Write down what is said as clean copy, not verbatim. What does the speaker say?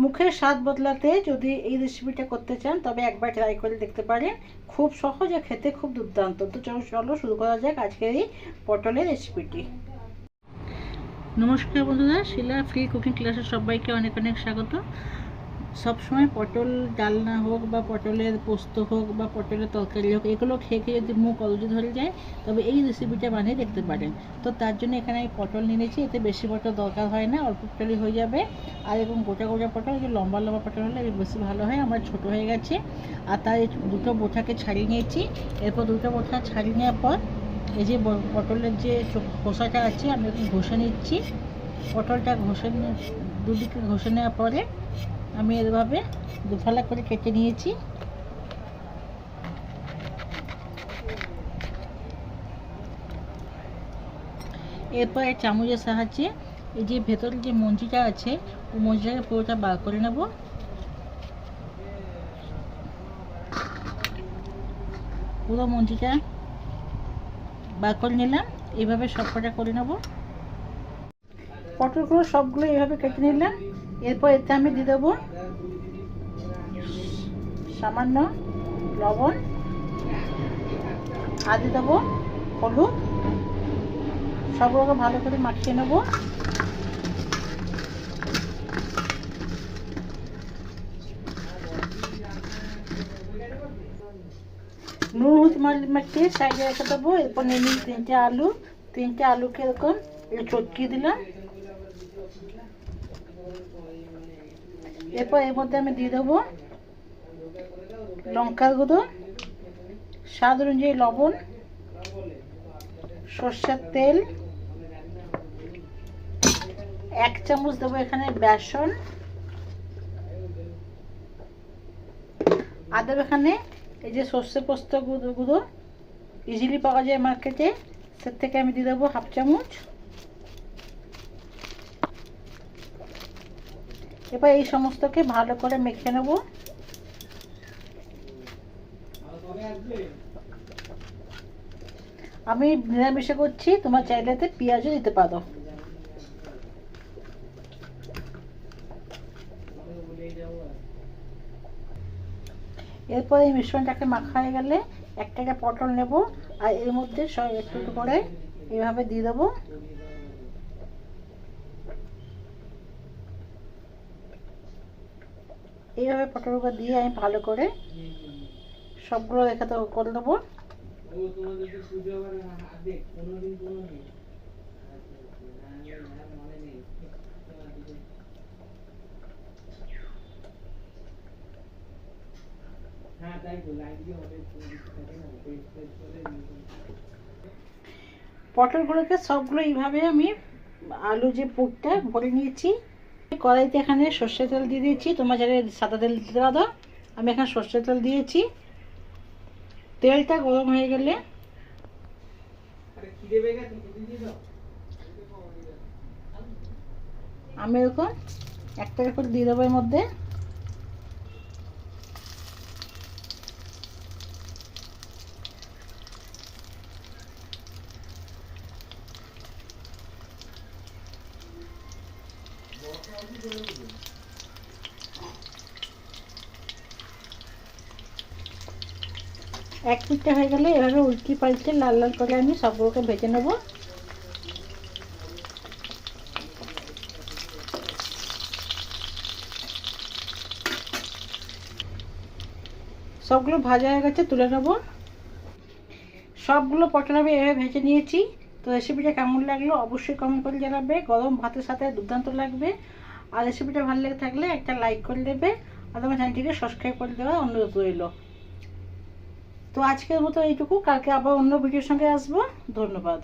মুখের স্বাদ বদলাতে যদি এই রেসিপিটা করতে চান তবে একবার ট্রাই করে দেখতে পারেন। খুব সহজ আর খেতে খুব দুর্দান্ত। তো চলো শুরু করা যাক আজকের এই পটলের রেসিপিটি। নমস্কার বন্ধুরা, শিলা ফ্রি কুকিং ক্লাসে সবাইকে অনেক অনেক স্বাগত। সবসময় পটল ডালনা হোক বা পটলের পোস্ত হোক বা পটলের তরকারি হোক, এগুলো খেয়ে খেয়ে যদি মুখ অলজি ধরে যায় তবে এই রেসিপিটা বানিয়ে দেখতে পারেন। তো তার জন্য এখানে আমি পটল নিয়েছি। এতে বেশি পটল দরকার হয় না, অল্প পটলই হয়ে যাবে। আর এবং গোটা গোটা পটল, যে লম্বা লম্বা পটল হলে বেশি ভালো হয়। আমার ছোটো হয়ে গেছে। আর তার দুটো বোটাকে ছাড়িয়ে নিয়েছি। এরপর দুটো বোটা ছাড়িয়ে নেওয়ার পর এই যে পটলের যে খোসাটা আছে আমি ওকে ঘষে নিচ্ছি। পটলটা দুদিকে ঘষে নেওয়ার পরে আমি এভাবে দুফালা করে কেটে নিয়েছি। এরপর চামচের সাহায্যে এই যে ভেতরে যে মঞ্জিটা আছে ওই মঞ্জিটাকে পুরোটা বার করে নেব। পুরো মঞ্জিটা বার করে নিলাম। এইভাবে সবকটা করে নেব। পটলগুলো সবগুলো এইভাবে কেটে নিলাম। এরপর এতে আমি দিয়ে দেবো সামান্য লবণ, আর দিয়ে দেবো হলুদ। সবগুলোকে ভালো করে মাখিয়ে নেব। নুন হলুদ মাখিয়ে সাইডে রেখে দেবো। এরপর নিয়ে নিই তিনটে আলুকে এরকম চটকিয়ে দিলাম। এরপর এর মধ্যে আমি দিয়ে দেবো লঙ্কার গুঁড়ো, স্বাদ অনুযায়ী লবণ, সর্ষের তেল, 1 চামচ দেবো এখানে বেসন, আর দেবো এখানে এই যে সর্ষে পোস্ত গুঁড়ো ইজিলি পাওয়া যায় মার্কেটে, সে থেকে আমি দিয়ে দেবো 1/2 চামচ। এবার এই সমস্তকে ভালো করে মেখে নেব। আমি নিরামিষে করছি, তোমার চাইলে পেঁয়াজও দিতে পারো। এরপর এই মিশ্রণটাকে মাখা হয়ে গেলে একটা পটল নেব, আর এর মধ্যে সব একটু একটু করে এইভাবে দিয়ে দেবো। এইভাবে পটলগুলো দিয়ে আমি ভালো করে সবগুলো করে দেবো। পটলগুলোকে সবগুলো এইভাবে আমি আলু যে পুরটা ভরে নিয়েছি। কড়াইতে এখানে সর্ষের তেল দিয়ে দিয়েছি, তোমার যারা সাদা তেল দিতে পারো। আমি এখানে সর্ষের তেল দিয়েছি। তেলটা গরম হয়ে গেলে আমি এরকম একটা করে দিয়ে দেবো এর মধ্যে। এক পিঠটা হয়ে গেলে এভাবে উল্টি পাল্টে লাল লাল করে আমি সবগুলোকে ভেজে নেব। সবগুলো ভাজা হয়ে গেছে, তুলে নেব। সবগুলো পটল আমি এভাবে ভেজে নিয়েছি। তো রেসিপিটা কেমন লাগলো অবশ্যই কমেন্ট করে জানাবে। গরম ভাতের সাথে দুর্দান্ত লাগবে। আর রেসিপিটা ভালো লেগে থাকলে একটা লাইক করে দেবে, আর তোমার চ্যানেলটিকে সাবস্ক্রাইব করে দেওয়ার অনুরোধ রইল। তো আজকের মতো এইটুকু, কালকে আবার অন্য ভিডিওর সঙ্গে আসবো। ধন্যবাদ।